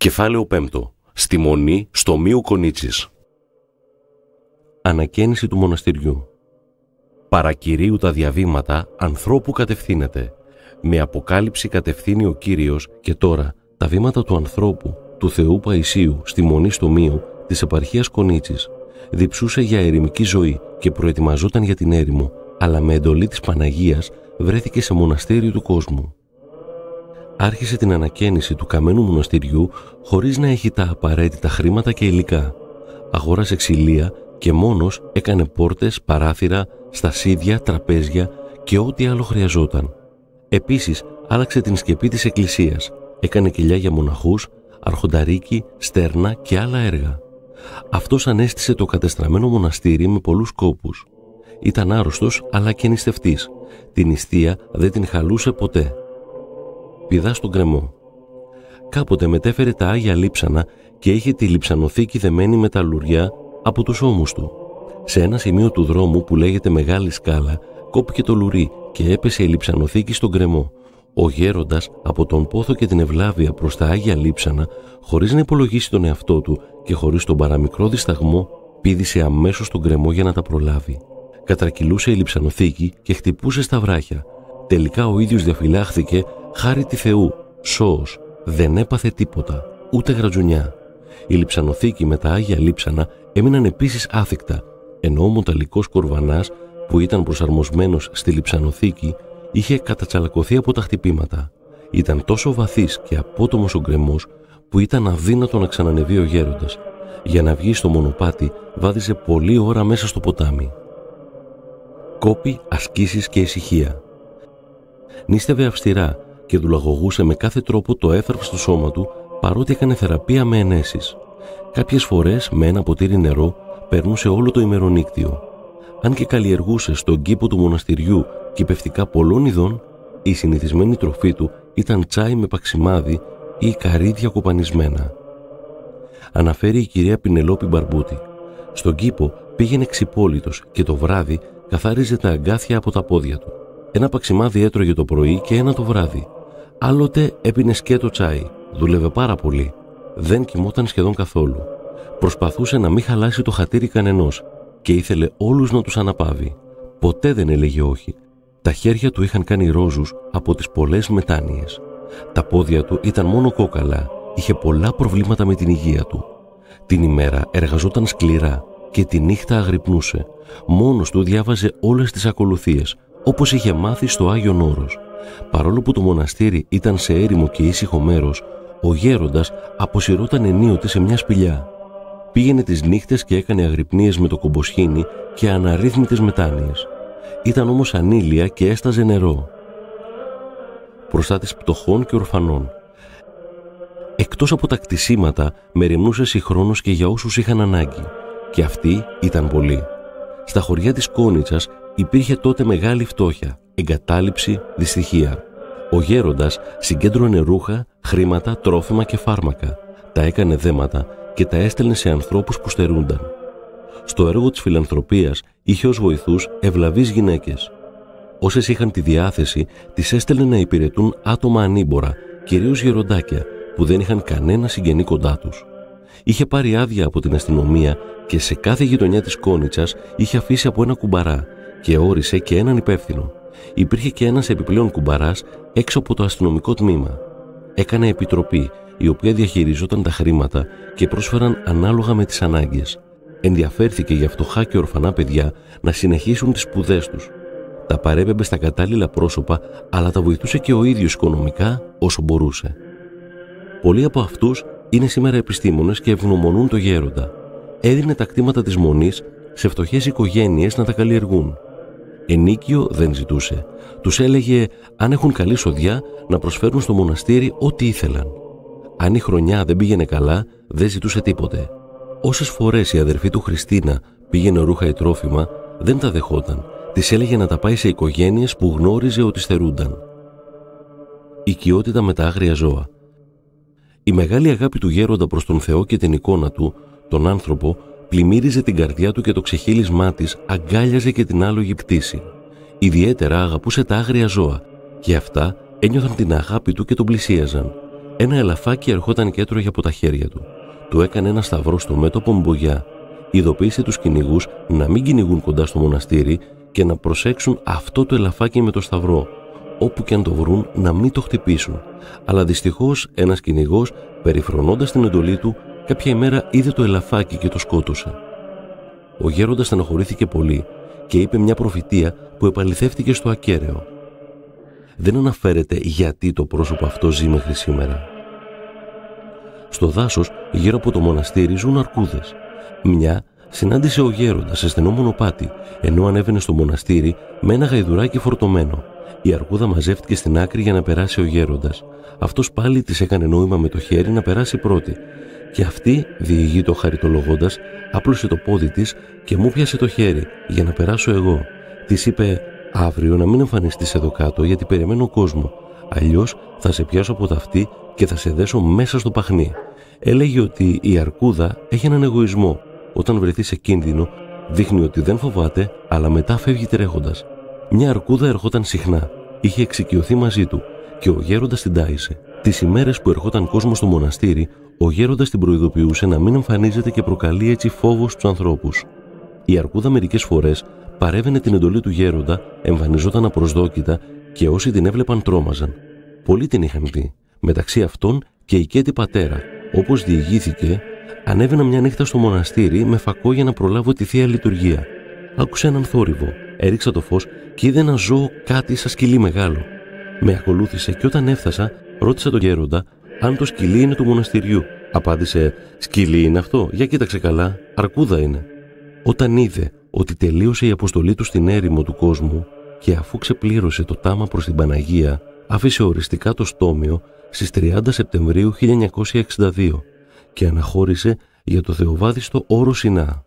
Κεφάλαιο 5. Στη Μονή Στομίου Κονίτσης. Ανακαίνιση του μοναστηριού. Παρακυρίου τα διαβήματα ανθρώπου κατευθύνεται. Με αποκάλυψη κατευθύνει ο Κύριος και τώρα τα βήματα του ανθρώπου, του Θεού Παϊσίου, στη Μονή Στομίου της επαρχίας Κονίτσης. Διψούσε για ερημική ζωή και προετοιμαζόταν για την έρημο, αλλά με εντολή της Παναγίας βρέθηκε σε μοναστήρι του κόσμου. Άρχισε την ανακαίνιση του καμένου μοναστηριού χωρίς να έχει τα απαραίτητα χρήματα και υλικά. Αγόρασε ξυλία και μόνος έκανε πόρτες, παράθυρα, στασίδια, τραπέζια και ό,τι άλλο χρειαζόταν. Επίσης άλλαξε την σκεπή της εκκλησίας, έκανε κοιλιά για μοναχούς, αρχονταρίκι, στέρνα και άλλα έργα. Αυτός ανέστησε το κατεστραμμένο μοναστήρι με πολλούς κόπους. Ήταν άρρωστος αλλά και νηστευτής. Την νηστεία δεν την χαλούσε ποτέ. Πηδά στον γκρεμό. Κάποτε μετέφερε τα Άγια Λείψανα και είχε τη λειψανοθήκη δεμένη με τα λουριά από τους ώμους του. Σε ένα σημείο του δρόμου που λέγεται Μεγάλη Σκάλα κόπηκε το λουρί και έπεσε η λειψανοθήκη στον γκρεμό. Ο γέροντας από τον πόθο και την ευλάβεια προς τα Άγια Λείψανα, χωρίς να υπολογίσει τον εαυτό του και χωρίς τον παραμικρό δισταγμό, πήδησε αμέσως στον γκρεμό για να τα προλάβει. Κατρακυλούσε η λειψανοθήκη και χτυπούσε στα βράχια. Τελικά ο ίδιος διαφυλάχθηκε, χάρη τη Θεού, σώος, δεν έπαθε τίποτα, ούτε γρατζουνιά. Η λειψανοθήκη με τα Άγια Λείψανα έμειναν επίσης άθικτα, ενώ ο μονταλικός κορβανάς που ήταν προσαρμοσμένος στη λειψανοθήκη είχε κατατσαλακωθεί από τα χτυπήματα. Ήταν τόσο βαθύς και απότομος ο γκρεμός που ήταν αδύνατο να ξανανεβεί ο γέροντας. Για να βγει στο μονοπάτι βάδιζε πολλή ώρα μέσα στο ποτάμι. Κόπη, ασκήσεις και ησυχία. Νήστευε αυστηρά και δουλαγωγούσε με κάθε τρόπο το έθραυστο σώμα του, παρότι έκανε θεραπεία με ενέσεις. Κάποιες φορές με ένα ποτήρι νερό περνούσε όλο το ημερονύκτιο. Αν και καλλιεργούσε στον κήπο του μοναστηριού κυπευτικά πολλών ειδών, η συνηθισμένη τροφή του ήταν τσάι με παξιμάδι ή καρύδια κοπανισμένα. Αναφέρει η κυρία Πινελόπη Μπαρμπούτη. Στον κήπο πήγαινε ξυπόλυτος και το βράδυ καθάριζε τα αγκάθια από τα πόδια του. Ένα παξιμάδι έτρωγε το πρωί και ένα το βράδυ. Άλλοτε έπινε σκέτο τσάι. Δούλευε πάρα πολύ. Δεν κοιμόταν σχεδόν καθόλου. Προσπαθούσε να μην χαλάσει το χατήρι κανενός και ήθελε όλους να τους αναπαύει. Ποτέ δεν έλεγε όχι. Τα χέρια του είχαν κάνει ρόζους από τις πολλές μετάνοιες. Τα πόδια του ήταν μόνο κόκαλα. Είχε πολλά προβλήματα με την υγεία του. Την ημέρα εργαζόταν σκληρά και τη νύχτα αγρυπνούσε. Μόνος του διάβαζε όλες τις ακολουθίες, όπως είχε μάθει στο Άγιον Όρος. Παρόλο που το μοναστήρι ήταν σε έρημο και ήσυχο μέρος, ο γέροντας αποσυρώταν ενίοτε σε μια σπηλιά. Πήγαινε τις νύχτες και έκανε αγρυπνίες με το κομποσχήνι και αναρρύθμιτες μετάνοιες. Ήταν όμως ανήλια και έσταζε νερό. Προστάτης πτωχών και ορφανών. Εκτός από τα κτισίματα, μεριμνούσε συγχρόνως και για όσους είχαν ανάγκη. Και αυτοί ήταν πολλοί. Στα χωριά της Κόνιτσας υπήρχε τότε μεγάλη φτώχεια, εγκατάλειψη, δυστυχία. Ο γέροντας συγκέντρωνε ρούχα, χρήματα, τρόφιμα και φάρμακα. Τα έκανε δέματα και τα έστελνε σε ανθρώπους που στερούνταν. Στο έργο της φιλανθρωπίας είχε ως βοηθούς ευλαβείς γυναίκες. Όσες είχαν τη διάθεση, τις έστελνε να υπηρετούν άτομα ανήμπορα, κυρίως γεροντάκια, που δεν είχαν κανένα συγγενή κοντά τους. Είχε πάρει άδεια από την αστυνομία και σε κάθε γειτονιά της Κόνιτσας είχε αφήσει από ένα κουμπαρά και όρισε και έναν υπεύθυνο. Υπήρχε και ένας επιπλέον κουμπαράς έξω από το αστυνομικό τμήμα. Έκανε επιτροπή, η οποία διαχειριζόταν τα χρήματα και πρόσφεραν ανάλογα με τις ανάγκες. Ενδιαφέρθηκε για φτωχά και ορφανά παιδιά να συνεχίσουν τις σπουδές τους. Τα παρέπεμπε στα κατάλληλα πρόσωπα, αλλά τα βοηθούσε και ο ίδιος οικονομικά όσο μπορούσε. Πολλοί από αυτούς είναι σήμερα επιστήμονες και ευγνωμονούν το γέροντα. Έδινε τα κτήματα της Μονής σε φτωχές οικογένειες να τα καλλιεργούν. Ενίκιο δεν ζητούσε. Τους έλεγε αν έχουν καλή σοδιά να προσφέρουν στο μοναστήρι ό,τι ήθελαν. Αν η χρονιά δεν πήγαινε καλά, δεν ζητούσε τίποτε. Όσες φορές η αδερφή του Χριστίνα πήγαινε ρούχα ή τρόφιμα, δεν τα δεχόταν. Της έλεγε να τα πάει σε οικογένειες που γνώριζε ότι στερούνταν. Οικειότητα με τα άγρια ζώα. Η μεγάλη αγάπη του γέροντα προς τον Θεό και την εικόνα του, τον άνθρωπο, πλημμύριζε την καρδιά του και το ξεχύλισμά της αγκάλιαζε και την άλογη πτήση. Ιδιαίτερα αγαπούσε τα άγρια ζώα και αυτά ένιωθαν την αγάπη του και τον πλησίαζαν. Ένα ελαφάκι ερχόταν και έτρωγε από τα χέρια του. Του έκανε ένα σταυρό στο μέτωπο μπογιά. Ειδοποίησε τους κυνηγούς να μην κυνηγούν κοντά στο μοναστήρι και να προσέξουν αυτό το ελαφάκι με το σταυρό. Όπου και αν το βρουν, να μην το χτυπήσουν. Αλλά δυστυχώς ένας κυνηγός, περιφρονώντας την εντολή του, κάποια ημέρα είδε το ελαφάκι και το σκότωσε. Ο γέροντας στενοχωρήθηκε πολύ και είπε μια προφητεία που επαληθεύτηκε στο ακέραιο. Δεν αναφέρεται γιατί το πρόσωπο αυτό ζει μέχρι σήμερα. Στο δάσος, γύρω από το μοναστήρι, ζουν αρκούδες. Μια συνάντησε ο γέροντας σε στενό μονοπάτι, ενώ ανέβαινε στο μοναστήρι με ένα γαϊδουράκι φορτωμένο. Η αρκούδα μαζεύτηκε στην άκρη για να περάσει ο γέροντας. Αυτός πάλι της έκανε νόημα με το χέρι να περάσει πρώτη. Και αυτή, διηγείτο χαριτολογώντας, άπλωσε το πόδι της και μου πιάσε το χέρι για να περάσω εγώ. Της είπε: «Αύριο να μην εμφανιστείς εδώ κάτω, γιατί περιμένω κόσμο. Αλλιώς θα σε πιάσω από τα αυτή και θα σε δέσω μέσα στο παχνί». Έλεγε ότι η αρκούδα έχει έναν εγωισμό. Όταν βρεθεί σε κίνδυνο, δείχνει ότι δεν φοβάται, αλλά μετά φεύγει τρέχοντας. Μια αρκούδα ερχόταν συχνά. Είχε εξοικειωθεί μαζί του και ο γέροντας την τάισε. Τις ημέρες που ερχόταν κόσμο στο μοναστήρι, ο γέροντας την προειδοποιούσε να μην εμφανίζεται και προκαλεί έτσι φόβο στους ανθρώπους. Η αρκούδα μερικές φορές παρέβαινε την εντολή του γέροντα, εμφανιζόταν απροσδόκητα και όσοι την έβλεπαν τρόμαζαν. Πολλοί την είχαν δει, μεταξύ αυτών και η Κέτη πατέρα. Όπως διηγήθηκε, ανέβαινα μια νύχτα στο μοναστήρι με φακό για να προλάβω τη θεία λειτουργία. Άκουσα έναν θόρυβο, έριξα το φως και είδα ένα ζώο κάτι σαν σκυλί μεγάλο. Με ακολούθησε και όταν έφτασα, ρώτησα τον γέροντα αν το σκυλί είναι του μοναστηριού. Απάντησε: «Σκυλί είναι αυτό? Για κοίταξε καλά, αρκούδα είναι». Όταν είδε ότι τελείωσε η αποστολή του στην έρημο του κόσμου και αφού ξεπλήρωσε το τάμα προς την Παναγία, άφησε οριστικά το στόμιο στις 30 Σεπτεμβρίου 1962 και αναχώρησε για το θεοβάδιστο Όρο Σινά.